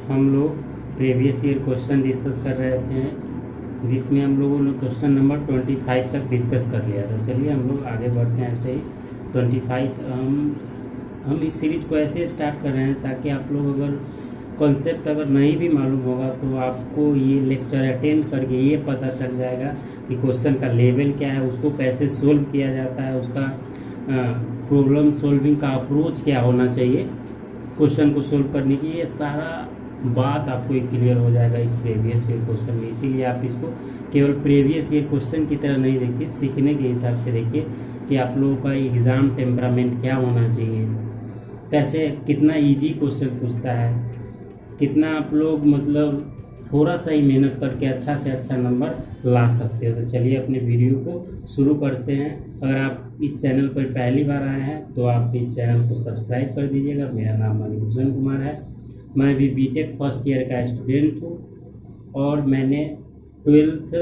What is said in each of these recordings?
हम लोग previous year question discuss कर रहे थे, जिसमें हम लोगों ने क्वेश्चन नंबर 25 तक डिस्कस कर लिया था। चलिए हम लोग आगे बढ़ते हैं ऐसे ही 25। हम इस सीरीज को ऐसे स्टार्ट कर रहे हैं ताकि आप लोग अगर कॉन्सेप्ट अगर नहीं भी मालूम होगा तो आपको ये लेक्चर अटेंड करके ये पता चल जाएगा कि क्वेश्चन का लेवल क्या है, उसको कैसे सोल्व किया जाता है, उसका प्रॉब्लम सॉल्विंग का अप्रोच क्या होना चाहिए क्वेश्चन को सोल्व करने की। ये सारा बात आपको क्लियर हो जाएगा इस प्रीवियस ईयर क्वेश्चन में। इसीलिए आप इसको केवल प्रीवियस ईयर क्वेश्चन की तरह नहीं देखिए, सीखने के हिसाब से देखिए कि आप लोगों का एग्ज़ाम टेम्परामेंट क्या होना चाहिए, कैसे कितना इजी क्वेश्चन पूछता है, कितना आप लोग मतलब थोड़ा सा ही मेहनत करके अच्छा से अच्छा नंबर ला सकते हो। तो चलिए अपने वीडियो को शुरू करते हैं। अगर आप इस चैनल पर पहली बार आए हैं तो आप इस चैनल को सब्सक्राइब कर दीजिएगा। मेरा नाम मणिभूषण कुमार है, मैं भी बीटेक फर्स्ट ईयर का स्टूडेंट हूँ और मैंने 12th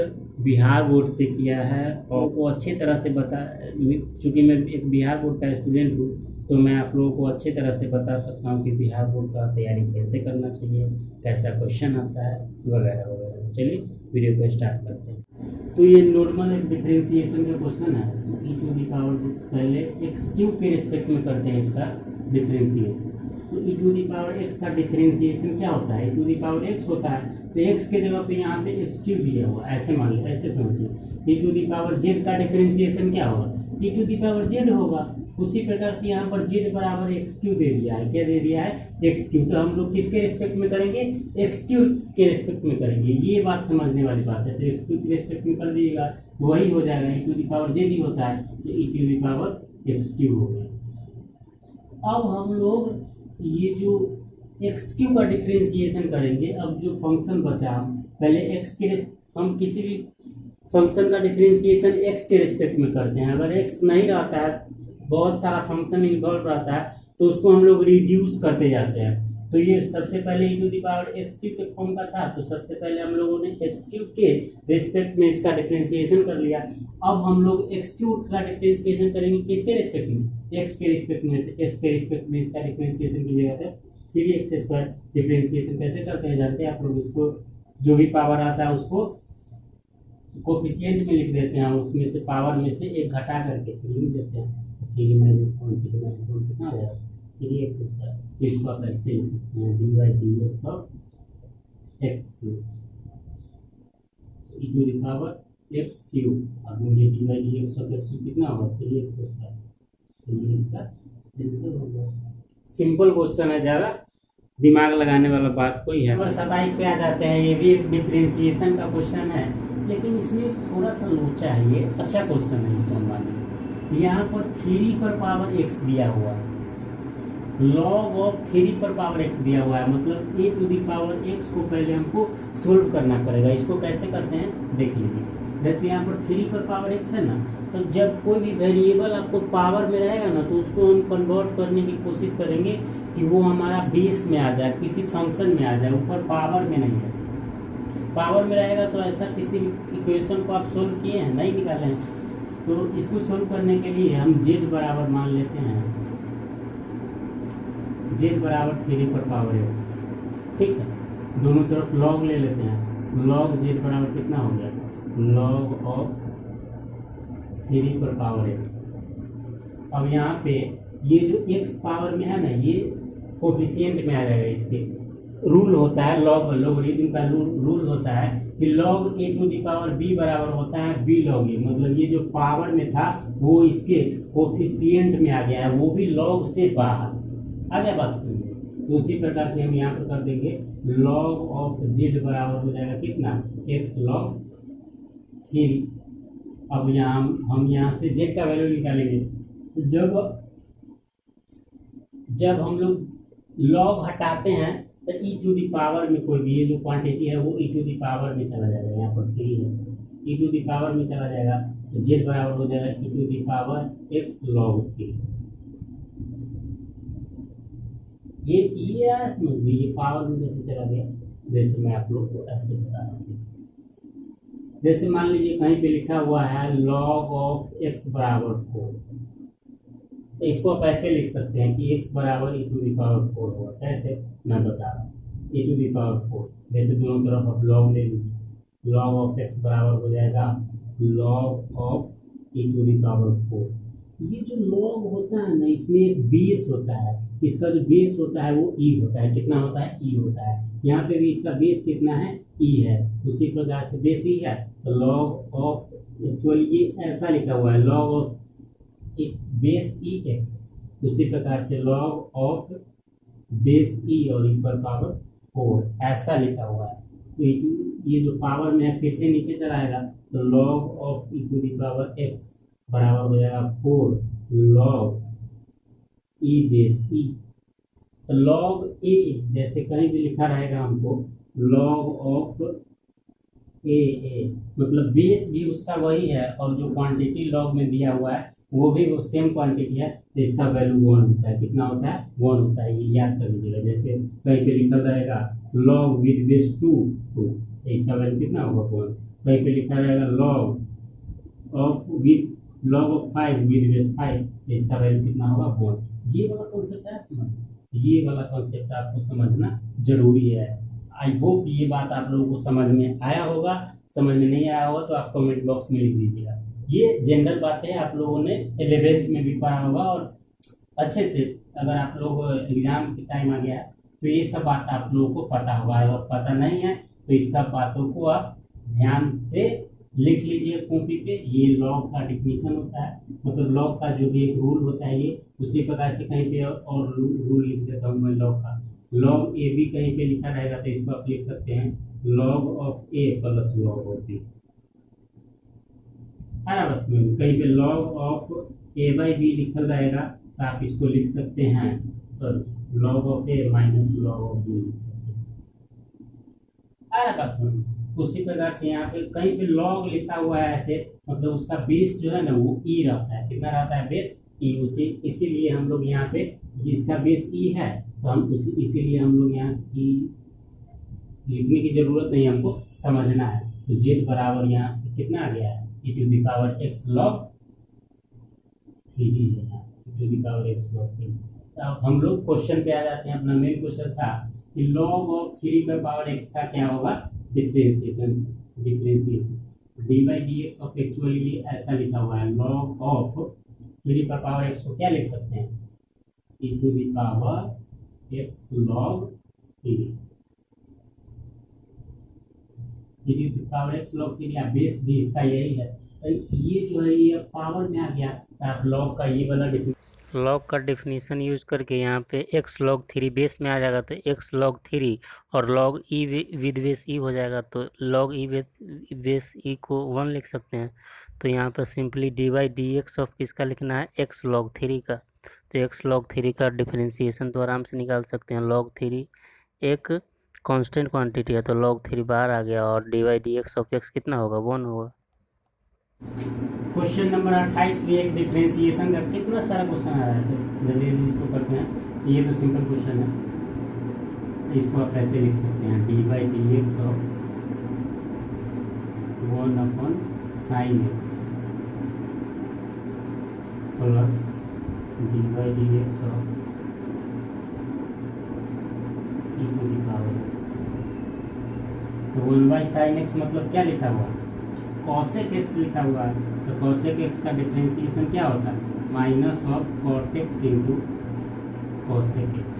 बिहार बोर्ड से किया है और वो अच्छी तरह से चूँकि मैं एक बिहार बोर्ड का स्टूडेंट हूँ तो मैं आप लोगों को अच्छी तरह से बता सकता हूँ कि बिहार बोर्ड का तैयारी कैसे करना चाहिए, कैसा क्वेश्चन आता है वगैरह वगैरह। चलिए वीडियो को स्टार्ट करते हैं। तो ये नॉर्मल एक डिफरेंशिएशन का क्वेश्चन है। ई टू दी पावर पहले एक्स क्यूब के रिस्पेक्ट में करते हैं इसका डिफरेंशिएशन। तो e to the power x का डिफरेंशिएशन क्या होता है? ई टू दी पावर एक्स होता है तो एक्स के जगह पे यहाँ पे एक्स क्यूब दिया हुआ, ऐसे मान लीजिए, ऐसे समझिए। ई टू दी पावर जेड का डिफरेंशिएशन क्या होगा? ई टू दी पावर जेड होगा। उसी प्रकार से यहाँ पर जेड बराबर एक्स क्यू दे दिया है। क्या दे दिया है? X Q. तो हम लोग किसके रिस्पेक्ट में करेंगे? एक्स क्यू के रिस्पेक्ट में करेंगे। ये बात समझने वाली बात है। तो एक्स क्यू के रिस्पेक्ट में कर दीजिएगा तो वही हो जाएगा, e to the power z ही होता है तो e to the power x cube हो गया। अब हम लोग ये जो एक्स क्यू का डिफरेंशिएशन करेंगे। अब जो फंक्शन बचा, पहले एक्स के हम किसी भी फंक्शन का डिफरेंशिएशन एक्स के रिस्पेक्ट में करते हैं। अगर एक्स नहीं रहता है, बहुत सारा फंक्शन इन्वॉल्व रहता है तो उसको हम लोग रिड्यूस करते जाते हैं। तो ये सबसे पहले e to the power x cube के फॉर्म का था तो सबसे पहले हम लोगों ने एक्स क्यूब के रिस्पेक्ट में इसका डिफरेंशिएशन कर लिया। अब हम लोग एक्स क्यूब का डिफरेंशिएशन करेंगे किसके रिस्पेक्ट में? एक्स के रिस्पेक्ट में। एक्स के रिस्पेक्ट में इसका डिफरेंशिएशन कीजिएगा तो 3x²। डिफरेंशिएशन कैसे करते हैं जानते हैं आप लोग? इसको जो भी पावर आता है उसको कोफिशिएंट में लिख देते हैं, उसमें से पावर में से एक घटा करके 3 लिख देते हैं। 3 - 1 कितना आ जाएगा? 3x²। इसको आप ऐसे लिख सकते हैं dy/dx of x cube e to the power x cube. अब ये dy/dx ऑफ एक्स क्यूब कितना होगा? 3x²। तो ये इसका आंसर हो गया। सिंपल क्वेश्चन है, ज़्यादा दिमाग लगाने वाला बात कोई है। नंबर 27 पे आ जाते हैं। ये भी एक डिफरेंशिएशन का क्वेश्चन है लेकिन इसमें थोड़ा सा लोचा है। ये अच्छा क्वेश्चन है इसको मानिए। यहाँ पर 3 पर पावर x दिया हुआ है, लॉग ऑफ 3 पर पावर x दिया हुआ है, मतलब ए टू दी पावर x को पहले हमको सोल्व करना पड़ेगा। इसको कैसे करते हैं देख लीजिए। जैसे यहाँ पर 3 पर पावर x है ना, तो जब कोई भी वेरिएबल आपको पावर में रहेगा ना तो उसको हम कन्वर्ट करने की कोशिश करेंगे कि वो हमारा बेस में आ जाए, किसी फंक्शन में आ जाए, ऊपर पावर में नहीं है। पावर में रहेगा तो ऐसा किसी इक्वेशन को आप सोल्व किए हैं? नहीं निकाले हैं। तो इसको सोल्व करने के लिए हम z बराबर मान लेते हैं, z बराबर 3 पर पावर x। ठीक है, दोनों तरफ log ले लेते हैं। log z बराबर कितना हो गया? log ऑफ 3 पर पावर x। अब यहाँ पे ये जो x पावर में है ना, ये कोफिशिएंट में आ जाएगा। इसके रूल होता है, लॉगरिथम का रूल होता है कि log a to the power b बराबर होता है b log a। मतलब ये जो पावर में था वो इसके कोफिशिएंट में आ गया है, वो भी log से बाहर आ गया। बात सुनिए। तो उसी प्रकार से हम यहाँ पर कर देंगे log ऑफ z बराबर हो जाएगा कितना? x log 3। अब यहाँ हम यहाँ से z का वैल्यू निकालेंगे। तो जब हम लोग log हटाते हैं तो ई टू दी पावर में कोई भी ये जो क्वांटिटी है वो ई टू दी पावर में चला जाएगा। यहाँ पर 3 है, ई टू दी पावर में चला जाएगा तो z बराबर हो जाएगा e to the power x log 3। ये आया समझ में? ये पावर में जैसे चला गया, जैसे मैं आप लोग को ऐसे बता रहा हूँ। जैसे मान लीजिए कहीं पे लिखा हुआ है log ऑफ x बराबर 4, तो इसको आप ऐसे लिख सकते हैं कि x बराबर ई टू दी पावर 4 होगा। कैसे मैं बता रहा हूँ। ए टू द पावर 4, जैसे दोनों तरफ आप लॉग ले लीजिए, लॉग ऑफ एक्स बराबर हो जाएगा log of a to the power 4। ये जो लॉग होता है ना, इसमें एक बेस होता है, इसका जो बेस होता है वो ई होता है। कितना होता है? ई होता है। यहाँ पे भी इसका बेस कितना है? ई है। उसी प्रकार से बेस ई है तो लॉग ऑफ, एक्चुअली ये ऐसा लिखा हुआ है log of base E x, उसी प्रकार से लॉग ऑफ बेस ई और ई पर पावर 4 ऐसा लिखा हुआ है। तो ये जो पावर में है फिर से नीचे चलाएगा तो log of e to the power x बराबर हो जाएगा 4 लॉग ई बेस ई। तो लॉग ए, जैसे कहीं भी लिखा रहेगा हमको लॉग ऑफ ए, मतलब बेस भी उसका वही है और जो क्वांटिटी लॉग में दिया हुआ है वो भी वो सेम क्वांटिटी है, तो इसका वैल्यू 1 होता है। कितना होता है? 1 होता है। ये याद कर लीजिएगा। जैसे कहीं पे लिखा रहेगा लॉग विद बेस 2, तो इसका वैल्यू कितना होगा? 1। कहीं पे लिखा रहेगा लॉग ऑफ 5 विद बेस 5, तो इसका वैल्यू कितना होगा? 1। ये वाला कॉन्सेप्ट है, समझ, ये वाला कॉन्सेप्ट आपको समझना जरूरी है। आई होप ये बात आप लोगों को समझ में आया होगा। समझ में नहीं आया होगा तो आप कमेंट बॉक्स में लिख दीजिएगा। ये जनरल बातें आप लोगों ने 11th में भी पढ़ा होगा और अच्छे से, अगर आप लोग एग्जाम के टाइम आ गया है तो ये सब बात आप लोगों को पता होगा। अगर पता नहीं है तो इस सब बातों को आप ध्यान से लिख लीजिए कॉपी पे। ये लॉग का डिफिनीशन होता है, मतलब लॉग का जो भी एक रूल होता है ये, उसी प्रकार से कहीं पे और रूल लिख देता हूँ मैं लॉग का। लॉग ए भी कहीं पे लिखा रहेगा तो इसको आप लिख सकते हैं log of a plus log of b. बस में कहीं पे log of a by b लिखल रहेगा तो आप इसको लिख सकते हैं sorry log of a minus log of b लिख सकते हैं। बात में उसी प्रकार से यहाँ पे कहीं पे लॉग लिखा हुआ है ऐसे, मतलब उसका बेस जो है ना वो ई रहता है। कितना रहता है? बेस ई। उसी इसीलिए हम लोग यहाँ पे, इसका बेस ई है तो हम इसीलिए हम लोग यहाँ से ई लिखने की जरूरत नहीं, हमको समझना है। तो जेड बराबर यहाँ से कितना आ गया है? e to the power x log 3 e to the power x log 3। अब हम लोग क्वेश्चन पे आ जाते हैं। अपना मेन क्वेश्चन था कि log ऑफ 3 पर पावर x का क्या होगा? Differentiation dy dx of, actually ये ऐसा लिखा हुआ है log ऑफ 3 पर पावर x को क्या लिख सकते हैं? e to the power x log 3, e to the power x log 3 या बेस भी इसका यही है। तो ये जो है ये पावर में आ गया तो आप log का ये वाला लॉग का डिफिनीशन यूज करके यहाँ पे x log 3 बेस में आ जाएगा तो x log 3 और log e with base e हो जाएगा तो log e बेस e को 1 लिख सकते हैं। तो यहाँ पर सिंपली dy dx ऑफ किसका लिखना है? x log 3 का। तो x log 3 का डिफरेंशिएशन तो आराम से निकाल सकते हैं। log 3 एक कांस्टेंट क्वांटिटी है तो log 3 बाहर आ गया और dy dx ऑफ x कितना होगा? 1 होगा। क्वेश्चन नंबर 28 भी एक डिफरेंशिएशन का कितना सारा क्वेश्चन आ रहा है, तो जल्दी जल्दी इसको करते हैं। ये तो सिंपल क्वेश्चन है, तो इसको आप ऐसे लिख सकते हैं d by d x of 1 upon sine x plus d by d x of e to the power x. तो 1 बाई साइन एक्स मतलब क्या लिखा हुआ है? कॉसेक एक्स लिखा हुआ है। तो कॉसेक एक्स का डिफरेंशिएशन क्या होता है? Minus of cot x into cosec x.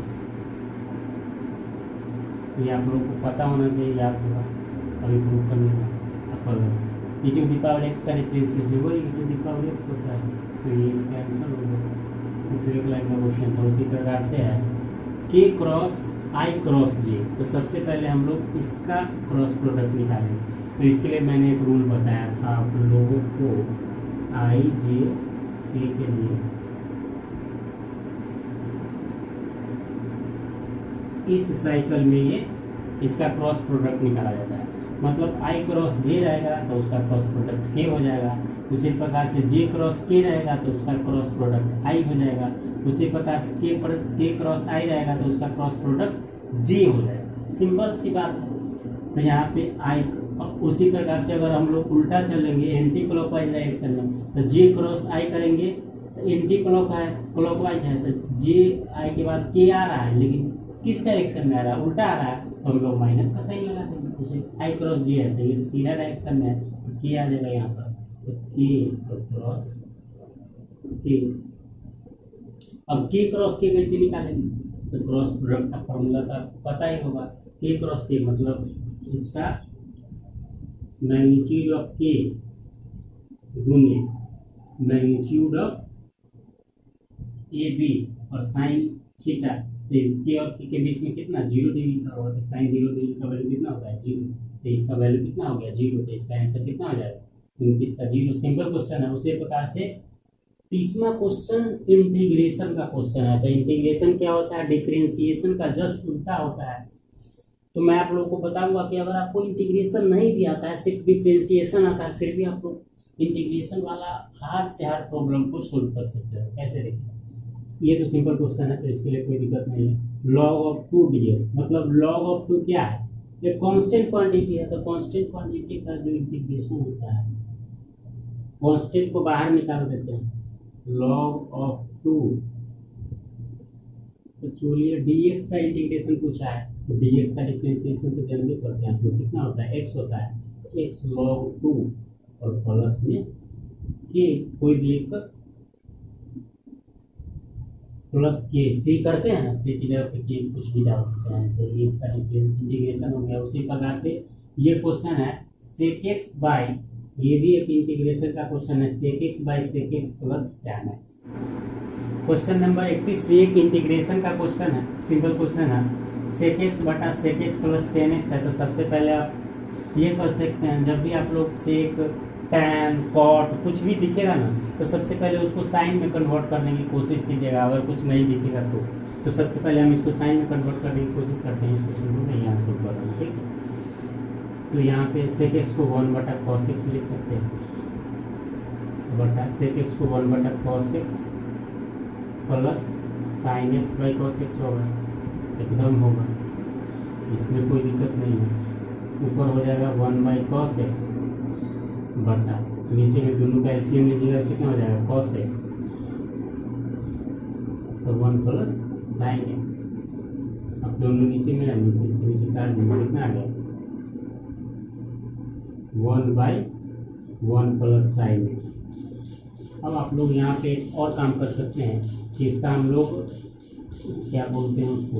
ये आप लोगों को पता होना चाहिए, याद होगा अभी प्रूव करने का। ई टू द पावर एक्स का डिफरेंशिएशन वही ई टू द पावर एक्स होता है, तो ये इसका आंसर होगा। तो एक लाइन का क्वेश्चन था उसी प्रकार से है के क्रॉस आई क्रॉस जे। तो सबसे पहले हम लोग इसका क्रॉस प्रोडक्ट निकालेंगे। तो इसके लिए मैंने एक रूल बताया था आप लोगों को, आई जे के लिए इस साइकिल में ये इसका क्रॉस प्रोडक्ट निकाला जाता है। मतलब आई क्रॉस जे रहेगा तो उसका क्रॉस प्रोडक्ट के हो जाएगा। उसी प्रकार से जे क्रॉस के रहेगा तो उसका क्रॉस प्रोडक्ट आई हो जाएगा। उसी प्रकार से के क्रॉस आई रहेगा तो उसका क्रॉस प्रोडक्ट जे हो जाएगा। सिंपल सी बात है। तो यहाँ पे आई, उसी प्रकार से अगर हम लोग उल्टा चलेंगे एंटी क्लॉकवाइज डायरेक्शन में, तो जे क्रॉस आई करेंगे तो एंटी क्लॉकवाइज है, तो जे आई के बाद के आ रहा है लेकिन किस डायरेक्शन में आ रहा है, उल्टा आ रहा है, तो हम लोग माइनस का साइन लगा देंगे। जैसे आई क्रॉस जे है तो ये तो सीधा डायरेक्शन में है, तो के आ जाएगा यहाँ पर, तो के क्रॉस के। अब के क्रॉस के कैसे निकालेंगे, तो क्रॉस प्रोडक्ट का फॉर्मूला तो आपको पता ही होगा, के क्रॉस के मतलब इसका मैग्नीट्यूड ऑफ के गुने मैग्नीट्यूड ऑफ ए बी और साइन थीटा। तो के और के बीच में कितना 0 डिग्री का होगा, तो साइन 0 डिग्री का वैल्यू कितना होता है 0, तो इसका वैल्यू कितना हो गया 0, तो इसका आंसर कितना हो जाएगा 29 का 0। सिंपल क्वेश्चन है। उसी प्रकार से तीसरा क्वेश्चन इंटीग्रेशन का क्वेश्चन है। तो इंटीग्रेशन क्या होता है, डिफरेंशिएशन का जस्ट उल्टा होता है। तो मैं आप लोगों को बताऊंगा कि अगर आपको इंटीग्रेशन नहीं भी आता है, सिर्फ डिफरेंशिएशन आता है, फिर भी आप लोग इंटीग्रेशन वाला हार्ड से हार्ड प्रॉब्लम को सोल्व कर सकते हो। कैसे देखिए, ये तो सिंपल क्वेश्चन है तो इसके लिए कोई दिक्कत नहीं है। लॉग ऑफ 2 ds मतलब लॉग ऑफ 2 क्या है, ये कांस्टेंट क्वांटिटी है। तो कांस्टेंट क्वांटिटी का जो इंटीग्रेशन होता है, कांस्टेंट को बाहर निकाल देते हैं, लॉग ऑफ 2, तो चलिए dx का इंटीग्रेशन पूछा है, तो dx का डिफरेंशिएशन तो जल्दी करते हैं। तो कितना होता है x होता है, तो x log 2 और प्लस में के, कोई भी एक प्लस के सी करते हैं ना, सी की जगह पे के कुछ भी डाल सकते हैं। तो ये इसका इंटीग्रेशन हो गया। उसी प्रकार से ये क्वेश्चन है sec x बाई, ये भी एक इंटीग्रेशन का क्वेश्चन है, sec x by sec x plus tan x। Question number 31 भी एक इंटीग्रेशन का क्वेश्चन है, सिंपल क्वेश्चन है। sec x बटा sec x plus tan x है। तो सबसे पहले आप ये कर सकते हैं, जब भी आप लोग sec tan cot कुछ भी दिखेगा ना, तो सबसे पहले उसको साइन में कन्वर्ट करने की कोशिश कीजिएगा। अगर कुछ नहीं दिखेगा तो सबसे पहले हम इसको साइन में कन्वर्ट करने की कोशिश करते हैं। इस क्वेश्चन को मैं यहाँ सोल्व कर रहा हूँ, ठीक है। तो यहाँ पे sec x को 1 बटा cos x लिख सकते हैं, बटा sec x को 1 बटा cos x plus sign x by cos x होगा, एकदम होगा, इसमें कोई दिक्कत नहीं है। ऊपर हो जाएगा 1 बाई cos x बटा, नीचे में दोनों का एलसीएम लीजिएगा, कितना हो जाएगा cos x, तो 1 प्लस साइन x। अब दोनों नीचे में, नीचे से नीचे काट दीजिए, कितना आ गया 1 बाई 1 प्लस साइन x। अब आप लोग यहाँ पे एक और काम कर सकते हैं कि इसका हम लोग क्या बोलते हैं उसको,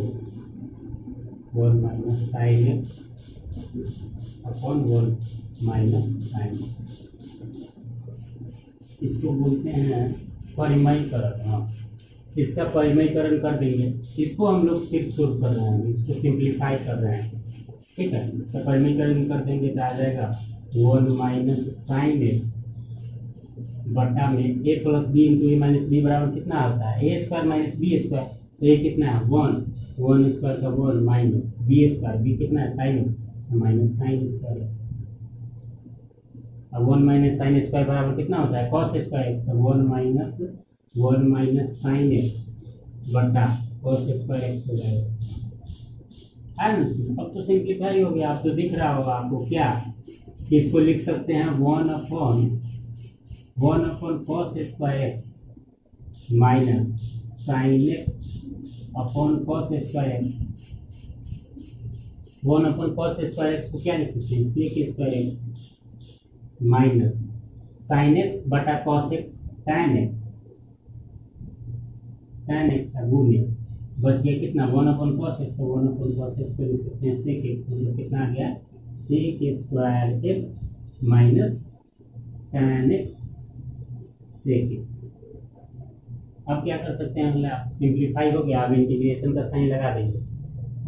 1 minus sine x upon 1 minus sine, इसको बोलते हैं परिमयीकरण। हाँ, इसका परिमयीकरण कर देंगे। इसको हम लोग सिर्फ सोल्व कर रहे हैं, इसको सिंप्लीफाई कर रहे हैं, ठीक है। तो परिमयीकरण कर देंगे तो आ जाएगा 1 माइनस साइन एक्स बटा में a plus b into a minus b बराबर कितना होता है a square minus b square. तो ये कितना है 1 स्क्वायर का 1 माइनस बी स्क्वायर, बी कितना है sine minus sine square x. अब 1 माइनस साइन स्क्वायर बराबर कितना होता है कॉस स्क्वायर एक्स। तो 1 माइनस साइन एक्स बटा कॉस स्क्वायर एक्स हो जाएगा, है ना। अब तो सिंप्लीफाई हो गया। अब तो दिख रहा होगा आपको क्या, कि इसको लिख सकते हैं 1 upon cos square x minus sine x upon cos square x. 1 upon cos square x को क्या लिख सकते हैं sec square x minus sine x बटा कॉस एक्स टैन एक्स है गुणे, बच गया कितना 1 अपॉन कॉस एक्स। तो 1 अपॉन कॉस एक्स को लिख सकते हैं सेक एक्स, मतलब कितना आ गया sec square x minus tan x sec x. अब क्या कर सकते हैं, अगला सिंप्लीफाई हो गया। अब इंटीग्रेशन का साइन लगा देंगे,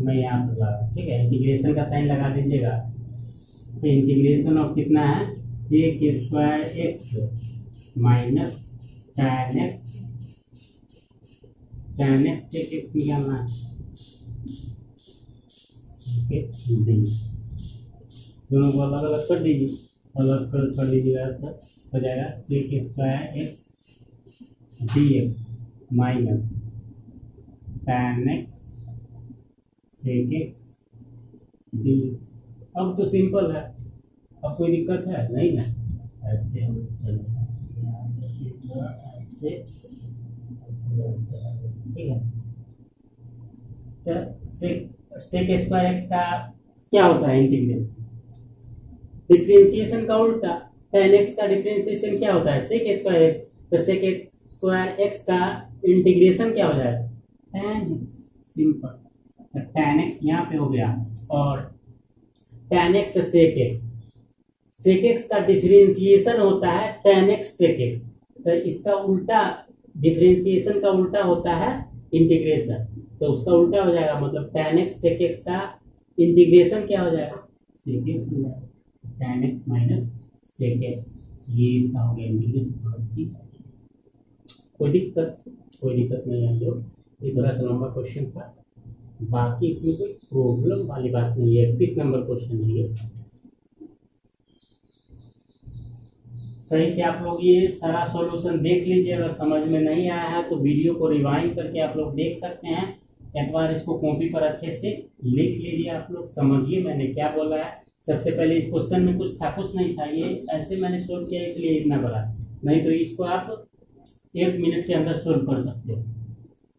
मैं यहाँ पर लगा, ठीक है। इंटीग्रेशन का साइन लगा दीजिएगा। तो इंटीग्रेशन ऑफ कितना है sec square x minus tan x sec x निकालना है, दोनों को अलग अलग कर दीजिए, अलग कर दीजिएगा तो हो जाएगा sec square x d x minus tan x sec x d x. अब तो सिंपल है, अब कोई दिक्कत है नहीं ना। ऐसे हम ऐसे, ठीक है। तो सेक स्क्वायर एक्स का क्या होता है इंटीग्रेशन, डिफरेंशिएशन का उल्टा, tan x का डिफरेंशिएशन क्या होता है सेक स्क्वायर एक्स, तो सेक स्क्वायर एक्स का इंटीग्रेशन क्या हो जाएगा tan x, सिंपल, तो tan x यहाँ पे हो गया, और tan x सेक एक्स का डिफरेंशिएशन होता है tan x सेक एक्स, तो इसका उल्टा डिफरेंशिएशन का उल्टा होता है इंटीग्रेशन, तो उसका उल्टा हो जाएगा, मतलब tan x सेक एक्स का इंटीग्रेशन क्या हो जाएगा सेक एक्स हो जाएगा, tan x माइनस सेक एक्स, ये इसका हो गया इंटीग्रेशन। कोई दिक्कत नहीं है, जो ये थोड़ा सा लंबा क्वेश्चन था, बाकी इसमें कोई प्रॉब्लम वाली बात नहीं है। 31 नंबर क्वेश्चन है ये, सही से आप लोग ये सारा सॉल्यूशन देख लीजिए, अगर समझ में नहीं आया है तो वीडियो को रिवाइंड करके आप लोग देख सकते हैं, एक बार इसको कॉपी पर अच्छे से लिख लीजिए, आप लोग समझिए मैंने क्या बोला है। सबसे पहले क्वेश्चन में कुछ नहीं था, ये ऐसे मैंने सोल्व किया इसलिए इतना बड़ा, नहीं तो इसको आप 1 मिनट के अंदर सोल्व कर सकते हो।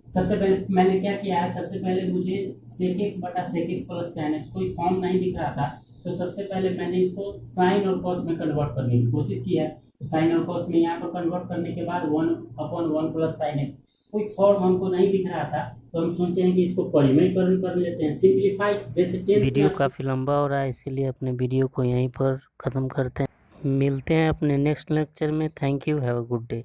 सबसे पहले मैंने क्या किया है, सबसे पहले मुझे सेक एक्स बटा sec x plus tan x कोई फॉर्म नहीं दिख रहा था, तो सबसे पहले मैंने इसको साइन और कॉस में कन्वर्ट करने की कोशिश की है, तो साइन और कॉस में यहाँ पर कन्वर्ट करने के बाद 1/1 प्लस साइन एक्स, कोई फॉर्म हमको नहीं दिख रहा था, तो हम सोचे हैं कि इसको परिमेयकरण कर लेते हैं, सिंप्लीफाई, जैसे वीडियो काफ़ी लंबा हो रहा है, इसीलिए अपने वीडियो को यहीं पर ख़त्म करते हैं। मिलते हैं अपने नेक्स्ट लेक्चर में। Thank you, have a good day.